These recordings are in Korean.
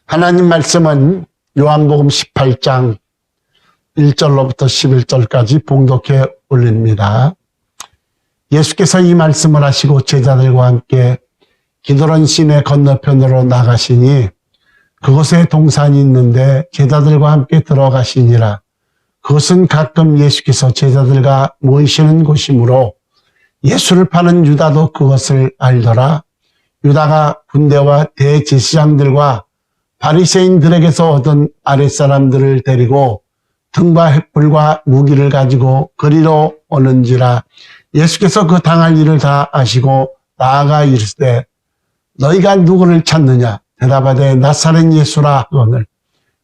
하나님 말씀은 요한복음 18장 1절로부터 11절까지 봉독해 올립니다. 예수께서 이 말씀을 하시고 제자들과 함께 기드론 시내 건너편으로 나가시니 그곳에 동산이 있는데 제자들과 함께 들어가시니라. 그것은 가끔 예수께서 제자들과 모이시는 곳이므로 예수를 파는 유다도 그것을 알더라. 유다가 군대와 대제사장들과 바리새인들에게서 얻은 아랫사람들을 데리고 등과 횃불과 무기를 가지고 거리로 오는지라. 예수께서 그 당할 일을 다 아시고 나아가 이르시되 너희가 누구를 찾느냐? 대답하되 나사렛 예수라 하거늘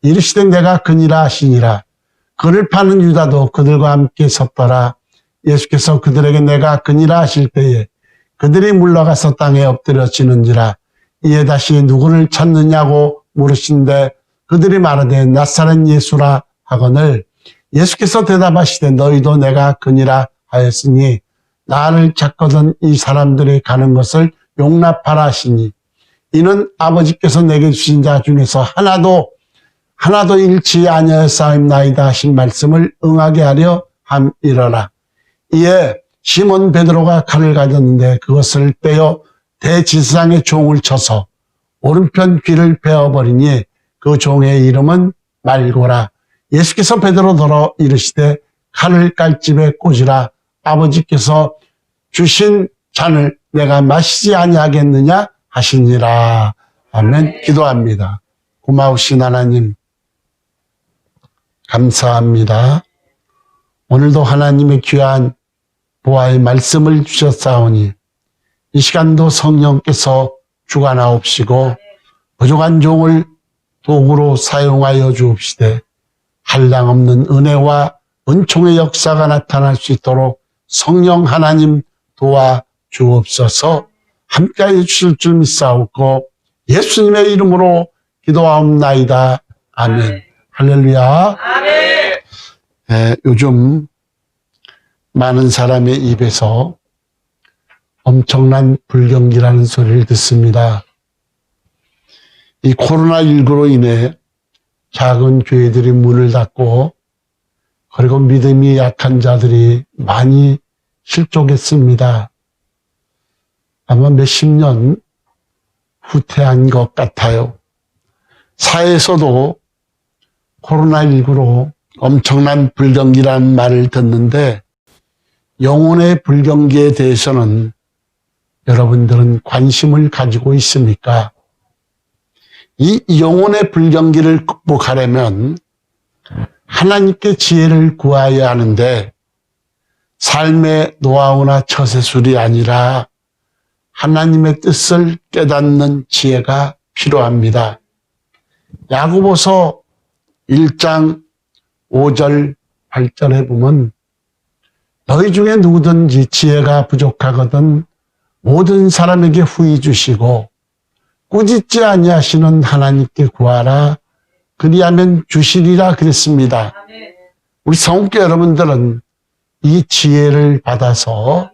이르시되 내가 그니라 하시니라. 그를 파는 유다도 그들과 함께 섰더라. 예수께서 그들에게 내가 그니라 하실 때에 그들이 물러가서 땅에 엎드려지는지라. 이에 다시 누구를 찾느냐고 물으신데 그들이 말하되 나사렛 예수라 하거늘 예수께서 대답하시되 너희도 내가 그니라 하였으니 나를 찾거든 이 사람들이 가는 것을 용납하라 하시니 이는 아버지께서 내게 주신 자 중에서 하나도 잃지 아니하였사옵나이다 하신 말씀을 응하게 하려 함이러라. 이에 시몬 베드로가 칼을 가졌는데 그것을 빼어 대제사장의 종을 쳐서 오른편 귀를 베어버리니 그 종의 이름은 말고라. 예수께서 베드로더러 이르시되 칼을 깔집에 꽂으라. 아버지께서 주신 잔을 내가 마시지 아니하겠느냐 하시니라. 아멘. 기도합니다. 고마우신 하나님 감사합니다. 오늘도 하나님의 귀한 보아의 말씀을 주셨사오니 이 시간도 성령께서 주관하옵시고 부족한 종을 도구로 사용하여 주옵시되 한량없는 은혜와 은총의 역사가 나타날 수 있도록 성령 하나님 도와 주옵소서. 함께하여 주실 줄 믿사옵고 예수님의 이름으로 기도하옵나이다. 아멘. 할렐루야. 아멘. 요즘 많은 사람의 입에서 엄청난 불경기라는 소리를 듣습니다. 이 코로나19로 인해 작은 교회들이 문을 닫고 그리고 믿음이 약한 자들이 많이 실족했습니다. 아마 몇십 년 후퇴한 것 같아요. 사회에서도 코로나19로 엄청난 불경기라는 말을 듣는데 영혼의 불경기에 대해서는 여러분들은 관심을 가지고 있습니까? 이 영혼의 불경기를 극복하려면 하나님께 지혜를 구해야 하는데 삶의 노하우나 처세술이 아니라 하나님의 뜻을 깨닫는 지혜가 필요합니다. 야고보서 1장 5절 8절에 보면 너희 중에 누구든지 지혜가 부족하거든 모든 사람에게 후히 주시고 꾸짖지 아니하시는 하나님께 구하라 그리하면 주시리라 그랬습니다. 우리 성교 여러분들은 이 지혜를 받아서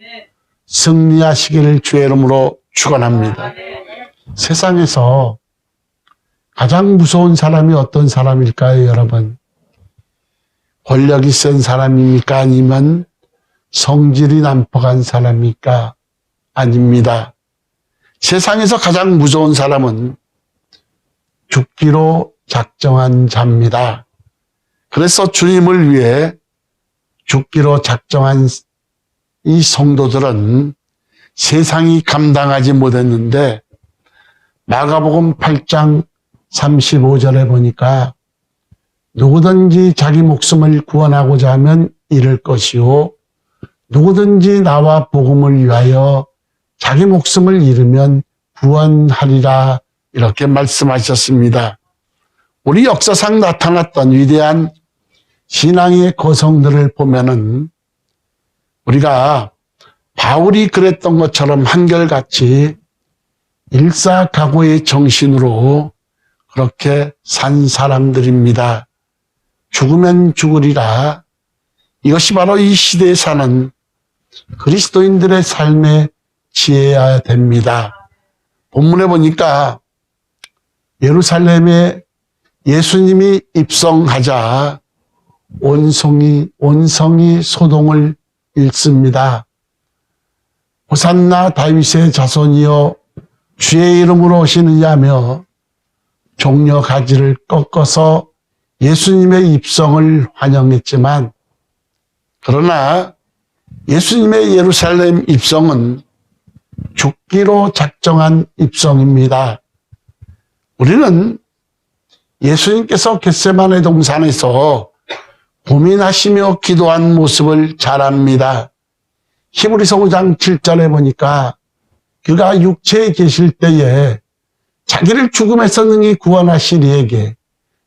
승리하시기를 주의 이름으로 축원합니다. 세상에서 가장 무서운 사람이 어떤 사람일까요, 여러분? 권력이 센 사람입니까? 아니면 성질이 난폭한 사람입니까? 아닙니다. 세상에서 가장 무서운 사람은 죽기로 작정한 자입니다. 그래서 주님을 위해 죽기로 작정한 이 성도들은 세상이 감당하지 못했는데 마가복음 8장 35절에 보니까 누구든지 자기 목숨을 구원하고자 하면 잃을 것이요 누구든지 나와 복음을 위하여 자기 목숨을 잃으면 구원하리라 이렇게 말씀하셨습니다. 우리 역사상 나타났던 위대한 신앙의 거성들을 보면은 우리가 바울이 그랬던 것처럼 한결같이 일사각오의 정신으로 그렇게 산 사람들입니다. 죽으면 죽으리라. 이것이 바로 이 시대에 사는 그리스도인들의 삶의 지혜여야 됩니다. 본문에 보니까 예루살렘에 예수님이 입성하자 온성이 소동을 일습니다. 호산나 다윗의 자손이여 주의 이름으로 오시느냐며 종려 가지를 꺾어서 예수님의 입성을 환영했지만, 그러나 예수님의 예루살렘 입성은 죽기로 작정한 입성입니다. 우리는 예수님께서 겟세마네 동산에서 고민하시며 기도한 모습을 잘 압니다. 히브리서 5장 7절에 보니까 그가 육체에 계실 때에 자기를 죽음에서 능히 구원하실 이에게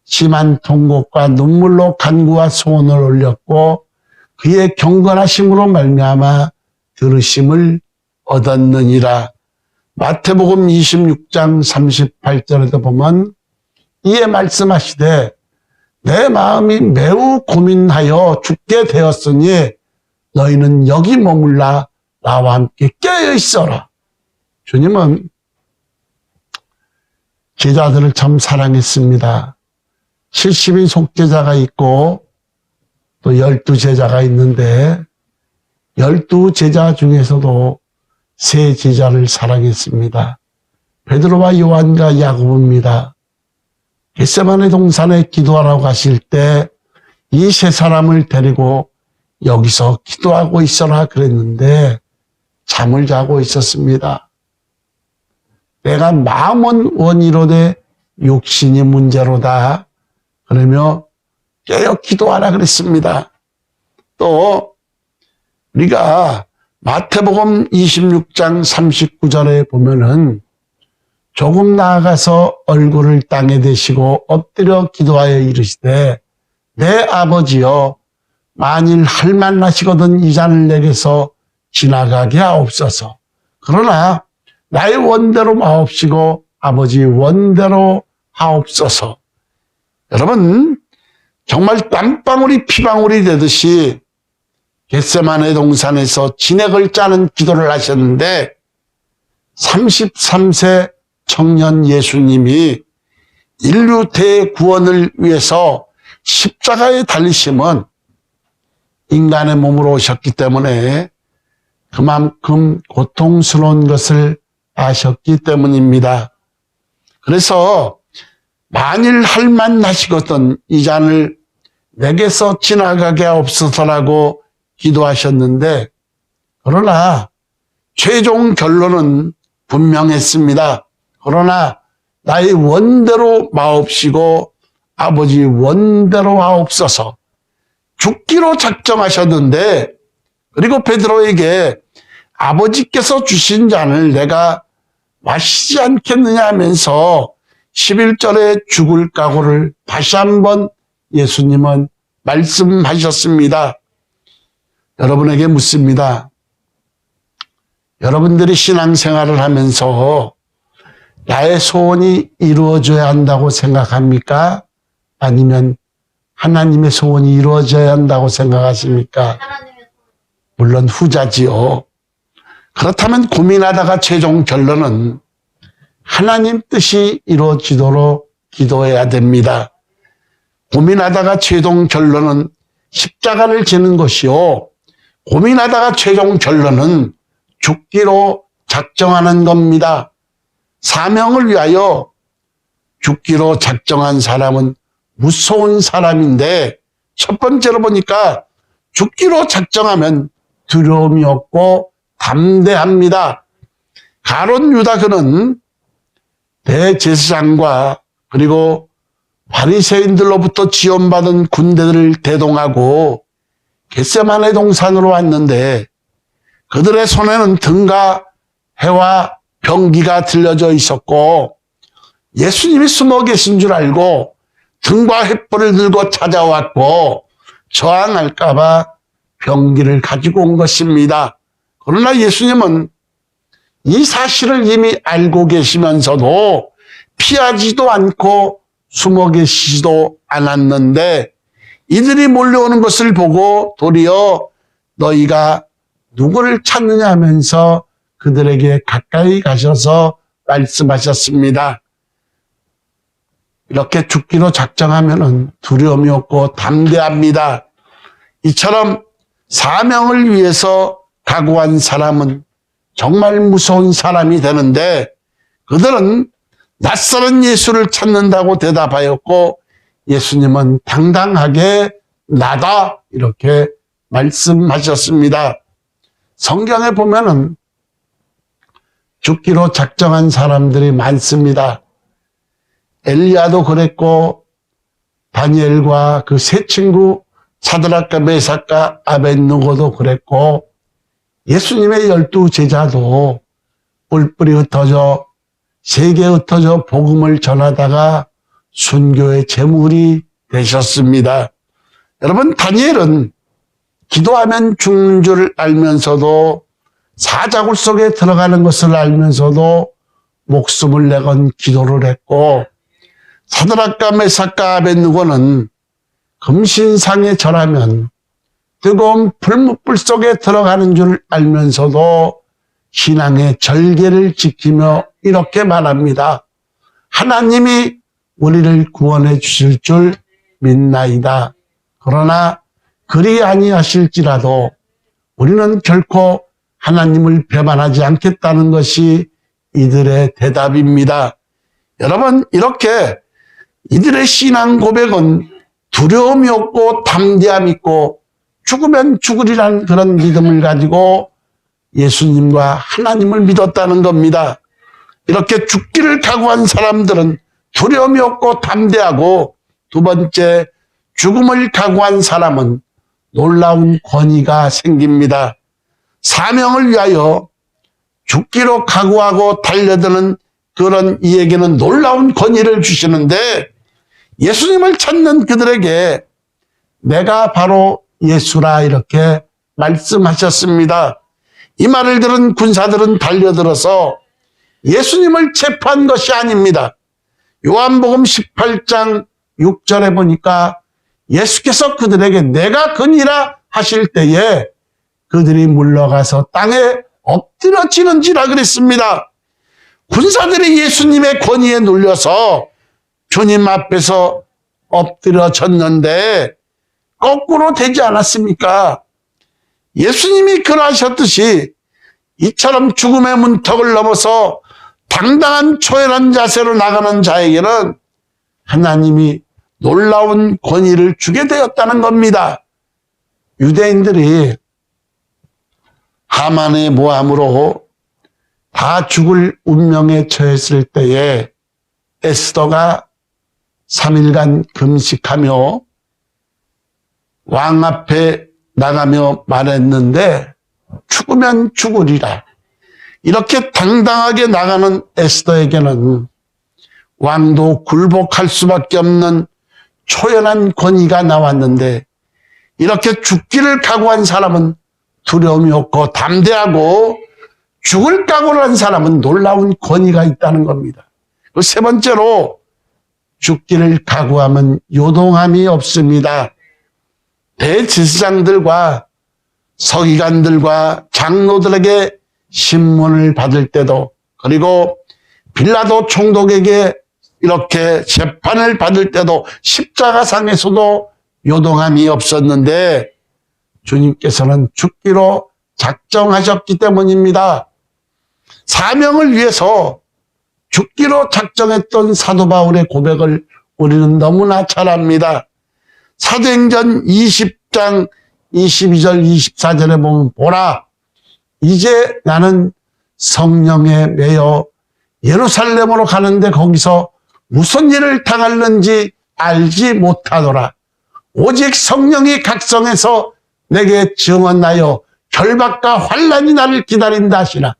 심한 통곡과 눈물로 간구와 소원을 올렸고 그의 경건하심으로 말미암아 들으심을 얻었느니라. 마태복음 26장 38절에도 보면 이에 말씀하시되 내 마음이 매우 고민하여 죽게 되었으니 너희는 여기 머물라 나와 함께 깨어 있어라. 주님은 제자들을 참 사랑했습니다. 70인 속제자가 있고 또 12제자가 있는데 12제자 중에서도 3제자를 사랑했습니다. 베드로와 요한과 야고보입니다. 겟세마네 동산에 기도하러 가실 때 이 3사람을 데리고 여기서 기도하고 있어라 그랬는데 잠을 자고 있었습니다. 내가 마음은 원이로되 육신이 문제로다. 그러며 깨어 기도하라 그랬습니다. 또 우리가 마태복음 26장 39절에 보면은 조금 나아가서 얼굴을 땅에 대시고 엎드려 기도하여 이르시되 내 아버지여 만일 할 만하시거든 이 잔을 내게서 지나가게 하옵소서. 그러나 나의 원대로 마옵시고 아버지 원대로 하옵소서. 여러분 정말 땀방울이 피방울이 되듯이 겟세마네 동산에서 진액을 짜는 기도를 하셨는데 33세 청년 예수님이 인류 대구원을 위해서 십자가에 달리심은 인간의 몸으로 오셨기 때문에 그만큼 고통스러운 것을 아셨기 때문입니다. 그래서 만일 할 만하시거든 이 잔을 내게서 지나가게 하옵소서라고 기도하셨는데, 그러나 최종 결론은 분명했습니다. 그러나 나의 원대로 마옵시고 아버지 원대로 하옵소서. 죽기로 작정하셨는데, 그리고 베드로에게 아버지께서 주신 잔을 내가 마시지 않겠느냐 하면서 11절에 죽을 각오를 다시 한번 예수님은 말씀하셨습니다. 여러분에게 묻습니다. 여러분들이 신앙생활을 하면서 나의 소원이 이루어져야 한다고 생각합니까? 아니면 하나님의 소원이 이루어져야 한다고 생각하십니까? 물론 후자지요. 그렇다면 고민하다가 최종 결론은 하나님 뜻이 이루어지도록 기도해야 됩니다. 고민하다가 최종 결론은 십자가를 지는 것이요. 고민하다가 최종 결론은 죽기로 작정하는 겁니다. 사명을 위하여 죽기로 작정한 사람은 무서운 사람인데, 첫 번째로 보니까 죽기로 작정하면 두려움이 없고 담대합니다. 가룟 유다 그는 대제사장과 그리고 바리새인들로부터 지원받은 군대들을 대동하고 겟세마네 동산으로 왔는데 그들의 손에는 등과 해와 병기가 들려져 있었고 예수님이 숨어 계신 줄 알고 등과 횃불을 들고 찾아왔고 저항할까 봐 병기를 가지고 온 것입니다. 그러나 예수님은 이 사실을 이미 알고 계시면서도 피하지도 않고 숨어 계시지도 않았는데 이들이 몰려오는 것을 보고 도리어 너희가 누구를 찾느냐 하면서 그들에게 가까이 가셔서 말씀하셨습니다. 이렇게 죽기로 작정하면은 두려움이 없고 담대합니다. 이처럼 사명을 위해서 각오한 사람은 정말 무서운 사람이 되는데 그들은 낯설은 예수를 찾는다고 대답하였고 예수님은 당당하게 나다 이렇게 말씀하셨습니다. 성경에 보면은 죽기로 작정한 사람들이 많습니다. 엘리야도 그랬고 다니엘과 그 세 친구 사드락과 메삭과 아벳느고도 그랬고 예수님의 12 제자도 뿔뿔이 흩어져 세계에 흩어져 복음을 전하다가 순교의 제물이 되셨습니다. 여러분, 다니엘은 기도하면 죽는 줄 알면서도 사자굴 속에 들어가는 것을 알면서도 목숨을 내건 기도를 했고 사드락과 메삭과 아벳느고는 금신상에 절하면 뜨거운 불 속에 들어가는 줄 알면서도 신앙의 절개를 지키며 이렇게 말합니다. 하나님이 우리를 구원해 주실 줄 믿나이다. 그러나 그리 아니하실지라도 우리는 결코 하나님을 배반하지 않겠다는 것이 이들의 대답입니다. 여러분, 이렇게 이들의 신앙 고백은 두려움이 없고 담대함이 있고 죽으면 죽으리라는 그런 믿음을 가지고 예수님과 하나님을 믿었다는 겁니다. 이렇게 죽기를 각오한 사람들은 두려움이 없고 담대하고 두 번째, 죽음을 각오한 사람은 놀라운 권위가 생깁니다. 사명을 위하여 죽기로 각오하고 달려드는 그런 이에게는 놀라운 권위를 주시는데 예수님을 찾는 그들에게 내가 바로 예수라 이렇게 말씀하셨습니다. 이 말을 들은 군사들은 달려들어서 예수님을 체포한 것이 아닙니다. 요한복음 18장 6절에 보니까 예수께서 그들에게 내가 그니라 하실 때에 그들이 물러가서 땅에 엎드려지는지라 그랬습니다. 군사들이 예수님의 권위에 눌려서 주님 앞에서 엎드려졌는데 거꾸로 되지 않았습니까? 예수님이 그러하셨듯이 이처럼 죽음의 문턱을 넘어서 당당한 초연한 자세로 나가는 자에게는 하나님이 놀라운 권위를 주게 되었다는 겁니다. 유대인들이 하만의 모함으로 다 죽을 운명에 처했을 때에 에스더가 3일간 금식하며 왕 앞에 나가며 말했는데 죽으면 죽으리라. 이렇게 당당하게 나가는 에스더에게는 왕도 굴복할 수밖에 없는 초연한 권위가 나왔는데 이렇게 죽기를 각오한 사람은 두려움이 없고 담대하고 죽을 각오를 한 사람은 놀라운 권위가 있다는 겁니다. 세 번째로 죽기를 각오하면 요동함이 없습니다. 대제사장들과 서기관들과 장로들에게 신문을 받을 때도 그리고 빌라도 총독에게 이렇게 재판을 받을 때도 십자가상에서도 요동함이 없었는데 주님께서는 죽기로 작정하셨기 때문입니다. 사명을 위해서 죽기로 작정했던 사도 바울의 고백을 우리는 너무나 잘 압니다. 사도행전 20장 22절 24절에 보면 보라 이제 나는 성령에 매여 예루살렘으로 가는데 거기서 무슨 일을 당할는지 알지 못하노라. 오직 성령이 각성해서 내게 증언하여 결박과 환난이 나를 기다린다 하시나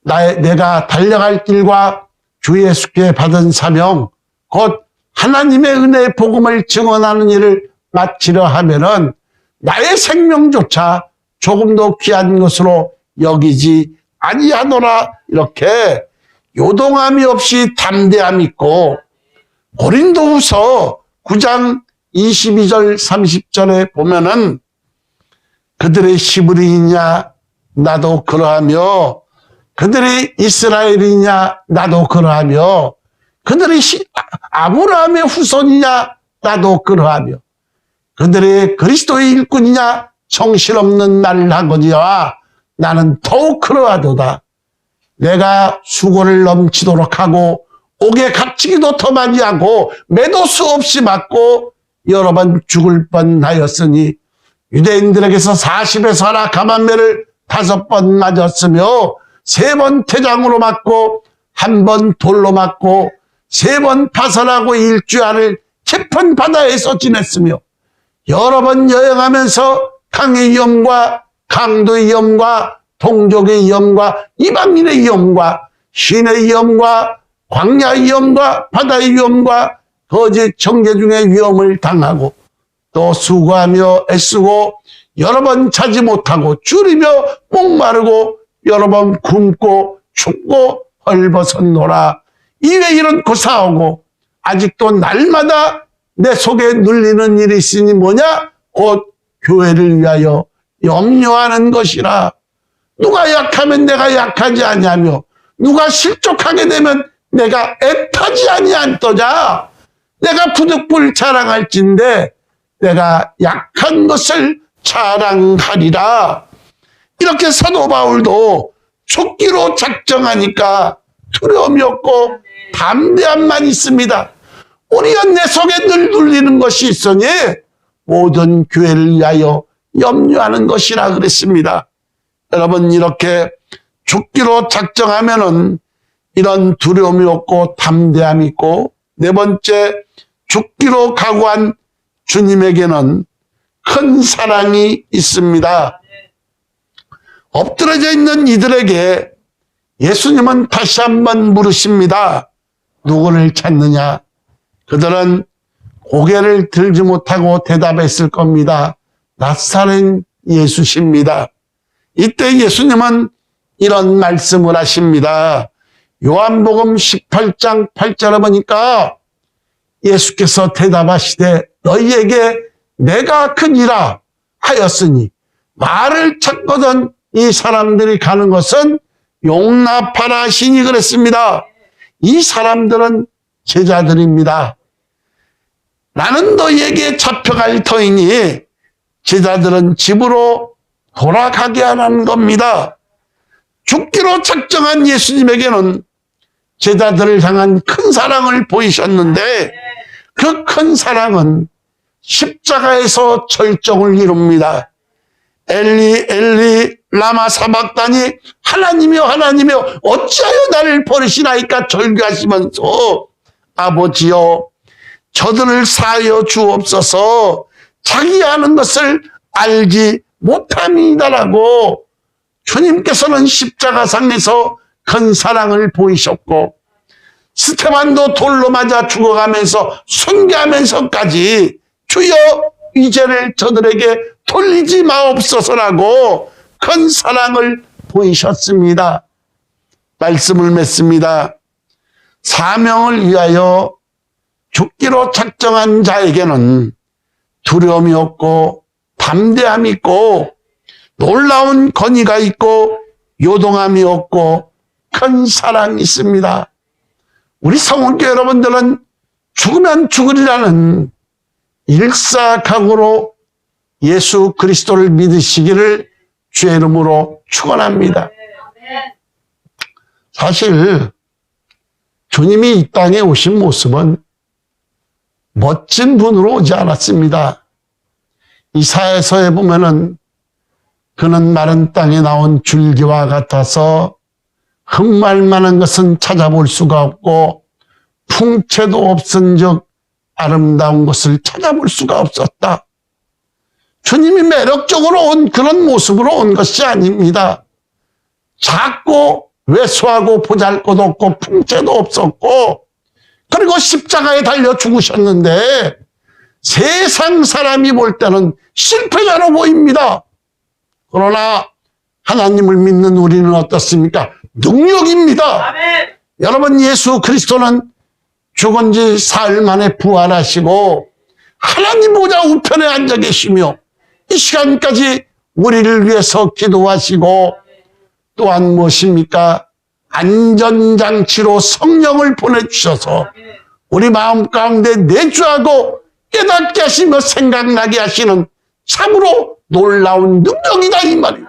내가 달려갈 길과 주 예수께 받은 사명 곧 하나님의 은혜의 복음을 증언하는 일을 마치려 하면은 나의 생명조차 조금도 귀한 것으로 여기지 아니하노라. 이렇게 요동함이 없이 담대함 있고 고린도후서 9장 22절 30절에 보면은 그들의 시브리이냐 나도 그러하며 그들이 이스라엘이냐 나도 그러하며 그들이 아브라함의 후손이냐? 나도 그러하며 그들의 그리스도의 일꾼이냐? 정신없는 말을 하거니와 나는 더욱 그러하도다. 내가 수고를 넘치도록 하고 옥에 갇히기도 더 많이 하고 매도 수 없이 맞고 여러 번 죽을 뻔하였으니 유대인들에게서 40에서 하나 감한매를 5번 맞았으며 3번 태장으로 맞고 1번 돌로 맞고 3번 파선하고 일주일을 깊은 바다에서 지냈으며 여러 번 여행하면서 강의 위험과 강도의 위험과 동족의 위험과 이방인의 위험과 신의 위험과 광야의 위험과 바다의 위험과 거짓 정죄 중의 위험을 당하고 또 수고하며 애쓰고 여러 번 자지 못하고 줄이며 목마르고 여러 번 굶고 춥고 헐벗었노라. 이외 이런 고사하고 아직도 날마다 내 속에 눌리는 일이 있으니 뭐냐? 곧 교회를 위하여 염려하는 것이라. 누가 약하면 내가 약하지 아니하며 누가 실족하게 되면 내가 애타지 아니한떠냐. 내가 부득불 자랑할진대 내가 약한 것을 자랑하리라. 이렇게 사도 바울도 쫓기로 작정하니까 두려움이 없고 담대함만 있습니다. 우리가 내 속에 늘 눌리는 것이 있으니 모든 교회를 위하여 염려하는 것이라 그랬습니다. 여러분, 이렇게 죽기로 작정하면은 이런 두려움이 없고 담대함이 있고, 4번째, 죽기로 각오한 주님에게는 큰 사랑이 있습니다. 엎드려져 있는 이들에게 예수님은 다시 한번 물으십니다. 누구를 찾느냐? 그들은 고개를 들지 못하고 대답했을 겁니다. 나사렛 예수십니다. 이때 예수님은 이런 말씀을 하십니다. 요한복음 18장 8절에 보니까 예수께서 대답하시되 너희에게 내가 크니라 하였으니 말을 찾거든 이 사람들이 가는 것은 용납하라 하시니 그랬습니다. 이 사람들은 제자들입니다. 나는 너희에게 잡혀갈 터이니 제자들은 집으로 돌아가게 하라는 겁니다. 죽기로 작정한 예수님에게는 제자들을 향한 큰 사랑을 보이셨는데 그 큰 사랑은 십자가에서 절정을 이룹니다. 엘리 엘리 라마 사박다니 하나님이여 하나님이여 어찌하여 나를 버리시나이까 절규하시면서 아버지여 저들을 사하여 주옵소서 자기 하는 것을 알지 못함이다라고 주님께서는 십자가상에서 큰 사랑을 보이셨고 스테반도 돌로 맞아 죽어가면서 순교하면서까지 주여 이 죄를 저들에게 돌리지 마옵소서라고 큰 사랑을 보이셨습니다. 말씀을 맺습니다. 사명을 위하여 죽기로 작정한 자에게는 두려움이 없고 담대함이 있고 놀라운 권위가 있고 요동함이 없고 큰 사랑이 있습니다. 우리 성원교 여러분들은 죽으면 죽으리라는 일사각오로 예수 그리스도를 믿으시기를 주의 이름으로 축원합니다. 사실 주님이 이 땅에 오신 모습은 멋진 분으로 오지 않았습니다. 이사야서에 보면은 그는 마른 땅에 나온 줄기와 같아서 흠말 만한 것은 찾아볼 수가 없고 풍채도 없은즉 아름다운 것을 찾아볼 수가 없었다. 주님이 매력적으로 온 그런 모습으로 온 것이 아닙니다. 작고 왜소하고 보잘것없고 풍채도 없었고 그리고 십자가에 달려 죽으셨는데 세상 사람이 볼 때는 실패자로 보입니다. 그러나 하나님을 믿는 우리는 어떻습니까? 능력입니다. 아멘. 여러분, 예수 그리스도는 죽은 지 사흘 만에 부활하시고 하나님 보좌 우편에 앉아 계시며 이 시간까지 우리를 위해서 기도하시고 또한 무엇입니까? 안전장치로 성령을 보내주셔서 우리 마음 가운데 내주하고 깨닫게 하시며 생각나게 하시는 참으로 놀라운 능력이다 이 말이에요.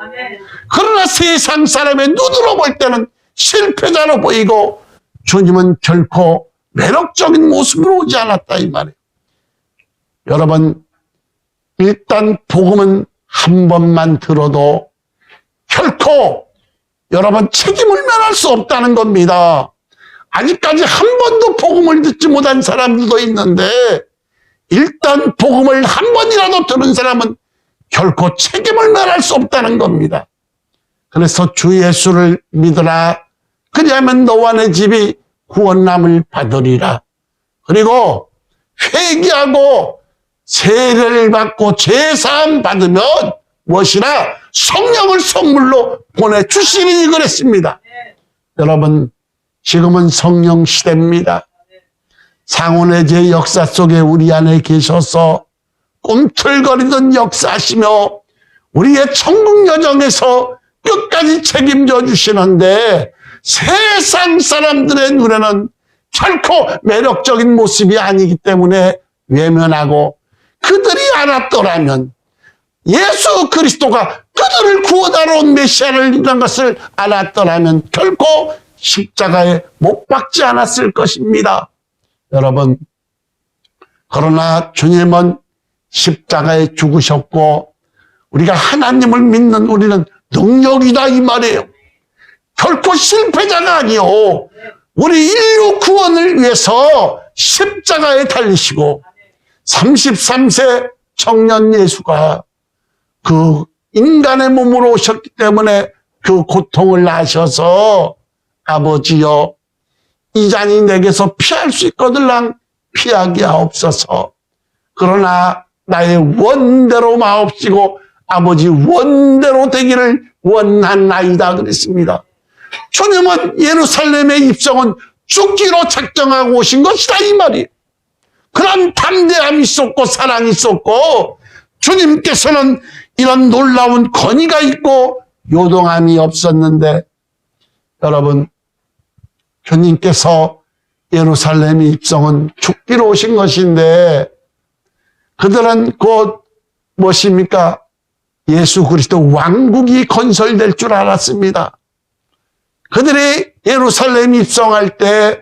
그러나 세상 사람의 눈으로 볼 때는 실패자로 보이고 주님은 결코 매력적인 모습으로 오지 않았다 이 말이에요. 여러분, 일단 복음은 한 번만 들어도 결코 여러분 책임을 면할 수 없다는 겁니다. 아직까지 한 번도 복음을 듣지 못한 사람들도 있는데 일단 복음을 한 번이라도 들은 사람은 결코 책임을 면할 수 없다는 겁니다. 그래서 주 예수를 믿으라. 그리하면 너와 내 집이 구원함을 받으리라. 그리고 회개하고 세례를 받고 죄사함 받으면 무엇이나 성령을 선물로 보내주시니 그랬습니다. 여러분, 지금은 성령 시대입니다. 상온의 역사 속에 우리 안에 계셔서 꿈틀거리던 역사하시며 우리의 천국 여정에서 끝까지 책임져 주시는데 세상 사람들의 눈에는 결코 매력적인 모습이 아니기 때문에 외면하고 그들이 알았더라면 예수 그리스도가 그들을 구원하러 온 메시아를 것을 알았더라면 결코 십자가에 못 박지 않았을 것입니다. 여러분, 그러나 주님은 십자가에 죽으셨고 우리가 하나님을 믿는 우리는 능력이다 이 말이에요. 결코 실패자가 아니요. 우리 인류 구원을 위해서 십자가에 달리시고 33세 청년 예수가 그 인간의 몸으로 오셨기 때문에 그 고통을 아셔서 아버지여 이 잔이 내게서 피할 수 있거들랑 피하게 하옵소서. 그러나 나의 원대로 마옵시고 아버지 원대로 되기를 원하나이다 그랬습니다. 주님은 예루살렘의 입성은 죽기로 작정하고 오신 것이다 이 말이에요. 그런 담대함이 있었고 사랑이 있었고 주님께서는 이런 놀라운 권위가 있고 요동함이 없었는데 여러분, 주님께서 예루살렘의 입성은 죽기로 오신 것인데 그들은 곧 무엇입니까? 예수 그리스도 왕국이 건설될 줄 알았습니다. 그들이 예루살렘 입성할 때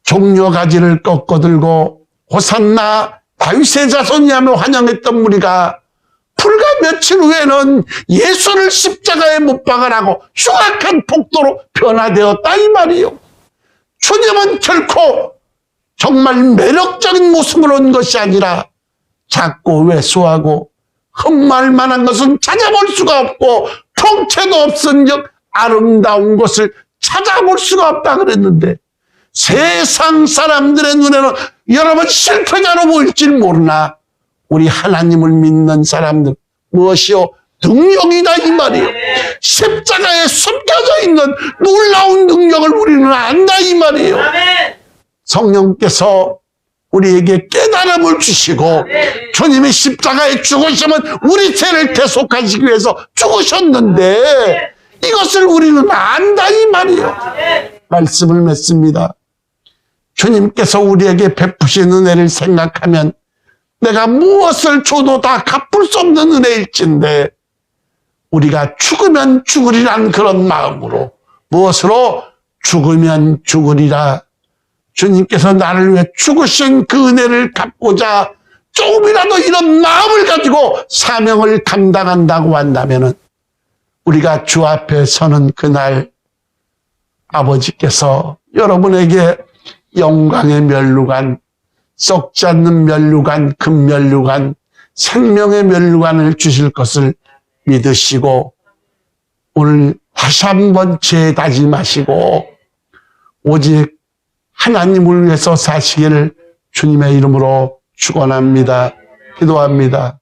종려 가지를 꺾어들고 호산나 다윗의 자손이라며 환영했던 무리가 불과 며칠 후에는 예수를 십자가에 못 박으라고 흉악한 폭도로 변화되었다 이 말이에요. 주님은 결코 정말 매력적인 모습으로 온 것이 아니라 작고 왜소하고 흠말 만한 것은 찾아볼 수가 없고 통째도 없은즉 아름다운 것을 찾아볼 수가 없다 그랬는데 세상 사람들의 눈에는 여러분 실패자로 보일지 모르나 우리 하나님을 믿는 사람들 무엇이요? 능력이다 이 말이에요. 십자가에 숨겨져 있는 놀라운 능력을 우리는 안다 이 말이에요. 성령께서 우리에게 깨달음을 주시고 주님이 십자가에 죽으시면 우리 죄를 대속하시기 위해서 죽으셨는데 이것을 우리는 안다 이 말이에요. 말씀을 맺습니다. 주님께서 우리에게 베푸신 은혜를 생각하면 내가 무엇을 줘도 다 갚을 수 없는 은혜일진데 우리가 죽으면 죽으리란 그런 마음으로 무엇으로 죽으면 죽으리라. 주님께서 나를 위해 죽으신 그 은혜를 갚고자 조금이라도 이런 마음을 가지고 사명을 감당한다고 한다면 우리가 주 앞에 서는 그날 아버지께서 여러분에게 영광의 면류관, 썩지 않는 면류관, 금면류관, 생명의 면류관을 주실 것을 믿으시고 오늘 다시 한번 재다짐하시고 오직 하나님을 위해서 사시기를 주님의 이름으로 축원합니다. 기도합니다.